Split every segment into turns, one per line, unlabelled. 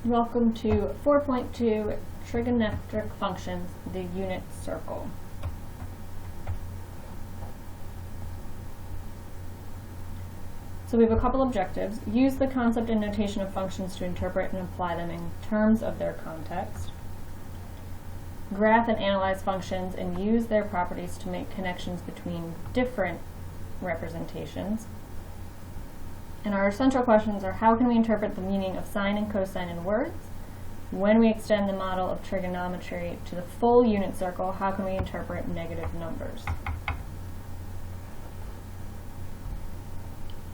Welcome to 4.2 Trigonometric Functions, the unit circle. So we have a couple objectives. Use the concept and notation of functions to interpret and apply them in terms of their context. Graph and analyze functions and use their properties to make connections between different representations. And our central questions are: how can we interpret the meaning of sine and cosine in words? When we extend the model of trigonometry to the full unit circle, how can we interpret negative numbers?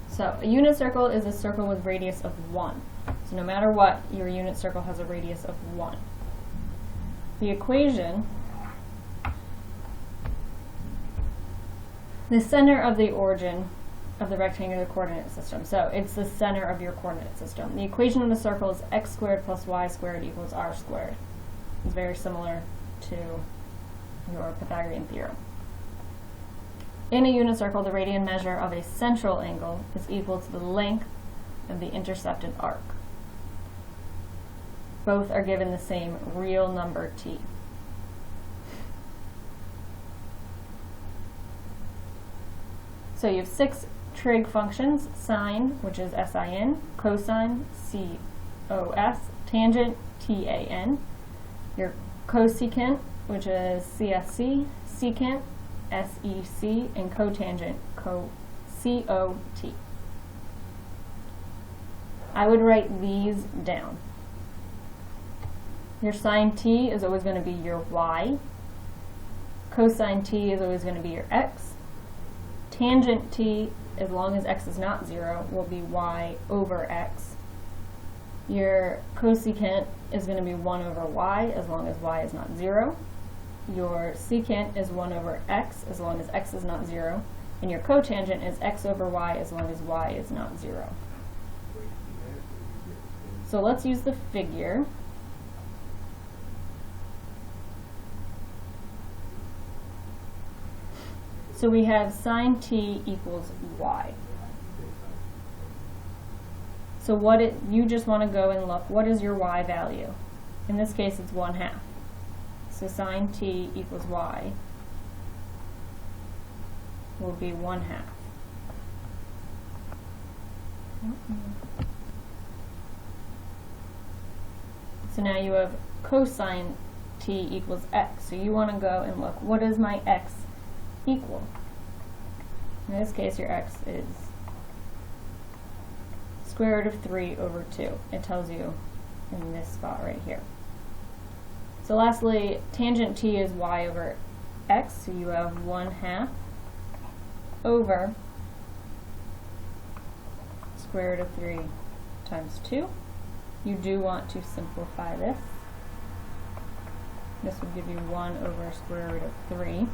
So a unit circle is a circle with radius of 1. So no matter what, your unit circle has a radius of 1. The equation, the center of the origin of the rectangular coordinate system. So it's the center of your coordinate system. The equation of the circle is x squared plus y squared equals r squared. It's very similar to your Pythagorean theorem. In a unit circle, the radian measure of a central angle is equal to the length of the intercepted arc. Both are given the same real number t. So you have 6 trig functions: sine, which is sin, cosine, cos, tangent, tan, your cosecant, which is csc, secant, sec, and cotangent, cot. I would write these down. Your sine t is always going to be your y. Cosine t is always going to be your x. Tangent t, as long as x is not 0, will be y over x. Your cosecant is going to be 1 over y, as long as y is not 0. Your secant is 1 over x, as long as x is not 0. And your cotangent is x over y, as long as y is not 0. So let's use the figure. So we have sine t equals y. So you just want to go and look, what is your y value? In this case, it's 1/2. So sine t equals y will be 1/2. So now you have cosine t equals x. So you want to go and look, what is my x equal? In this case, your x is square root of 3 over 2. It tells you in this spot right here. So lastly, tangent t is y over x, so you have 1/2 over square root of 3 times 2. You do want to simplify this. This would give you 1 over square root of 3.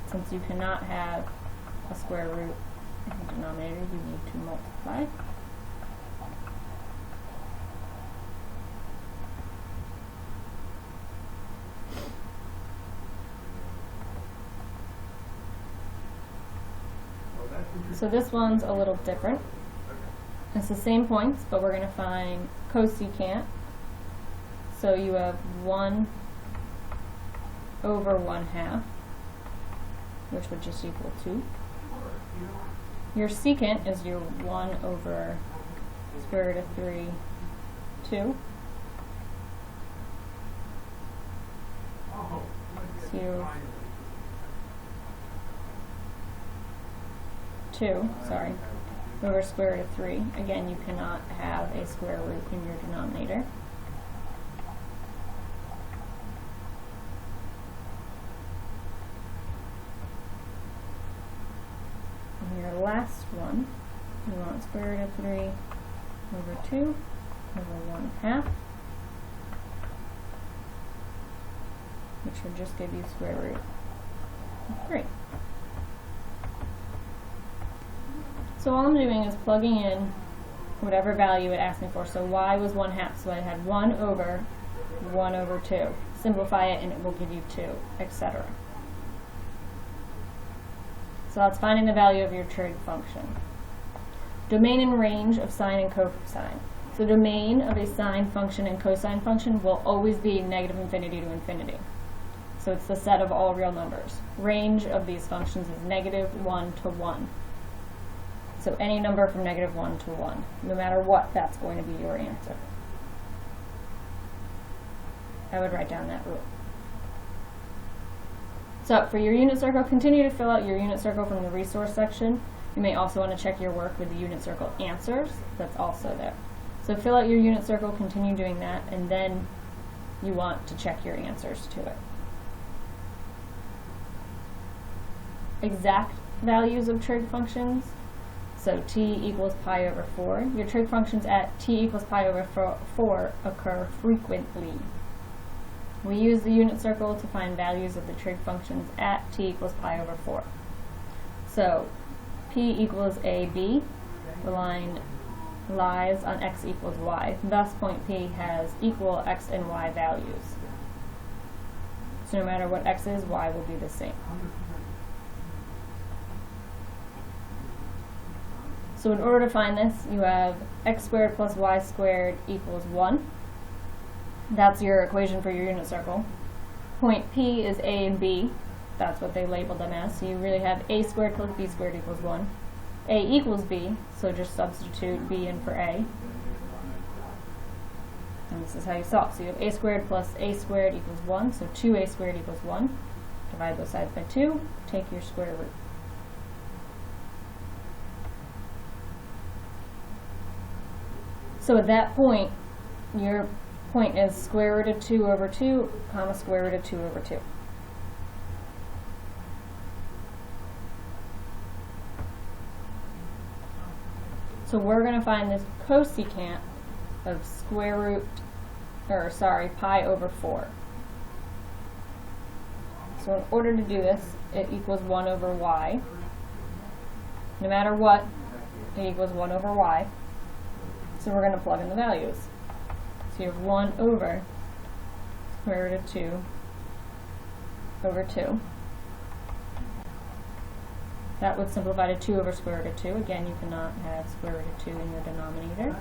Since you cannot have a square root in the denominator, you need to multiply. So this one's a little different. It's the same points, but we're going to find cosecant. So you have 1 over 1/2, which would just equal 2. Your secant is your 1 over square root of 3, 2. So 2, over square root of 3. Again, you cannot have a square root in your denominator. And your last one, you want square root of 3 over 2 over 1/2, which would just give you square root of 3. So all I'm doing is plugging in whatever value it asked me for. So y was 1/2, so I had 1 over 2. Simplify it and it will give you 2, etc. So that's finding the value of your trig function. Domain and range of sine and cosine. So the domain of a sine function and cosine function will always be negative infinity to infinity. So it's the set of all real numbers. Range of these functions is -1 to 1. So any number from -1 to 1. No matter what, that's going to be your answer. I would write down that rule. So for your unit circle, continue to fill out your unit circle from the resource section. You may also want to check your work with the unit circle answers. That's also there. So fill out your unit circle, continue doing that, and then you want to check your answers to it. Exact values of trig functions. So t equals pi over 4. Your trig functions at t equals pi over 4 occur frequently. We use the unit circle to find values of the trig functions at t equals pi over 4. So p equals ab, the line lies on x equals y. Thus point P has equal x and y values. So no matter what x is, y will be the same. So in order to find this, you have x squared plus y squared equals 1. That's your equation for your unit circle. Point P is a and b. That's what they labeled them as. So you really have a squared plus b squared equals 1. A equals b, so just substitute b in for a. And this is how you solve. So you have a squared plus a squared equals 1, so 2a squared equals 1. Divide both sides by 2, take your square root. So at that point, your point is square root of 2 over 2, comma square root of 2 over 2. So we're going to find this cosecant of pi over 4. So in order to do this, it equals 1 over y. No matter what, it equals 1 over y. So we're going to plug in the values. So you have 1 over square root of 2 over 2. That would simplify to 2 over square root of 2. Again, you cannot have square root of 2 in your denominator.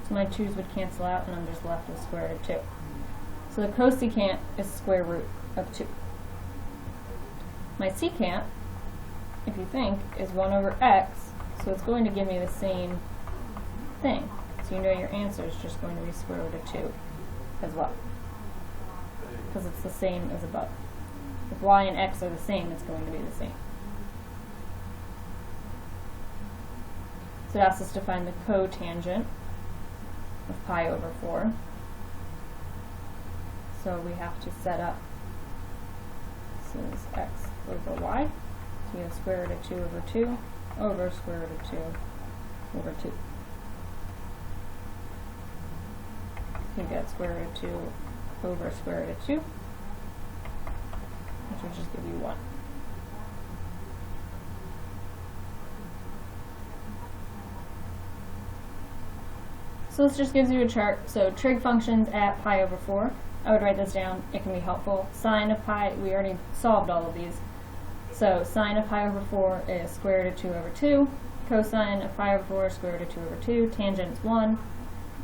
So my 2's would cancel out, and I'm just left with square root of 2. So the cosecant is square root of 2. My secant, if you think, is 1 over x, so it's going to give me the same thing. So you know your answer is just going to be square root of 2 as well, because it's the same as above. If y and x are the same, it's going to be the same. So it asks us to find the cotangent of pi over 4. So we have to set up, this is x over y. So you have square root of 2 over 2 over square root of 2 over 2. You get square root of 2 over square root of 2, which will just give you 1. So this just gives you a chart. So trig functions at pi over 4. I would write this down. It can be helpful. Sine of pi, we already solved all of these. So sine of pi over 4 is square root of 2 over 2. Cosine of pi over 4 is square root of 2 over 2. Tangent is 1.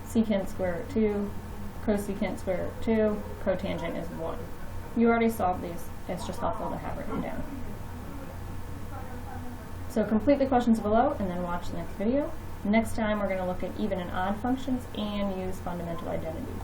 Secant square root of 2. Cosecant square root of 2. Cotangent is 1. You already solved these. It's just helpful to have written down. So complete the questions below and then watch the next video. Next time we're going to look at even and odd functions and use fundamental identities.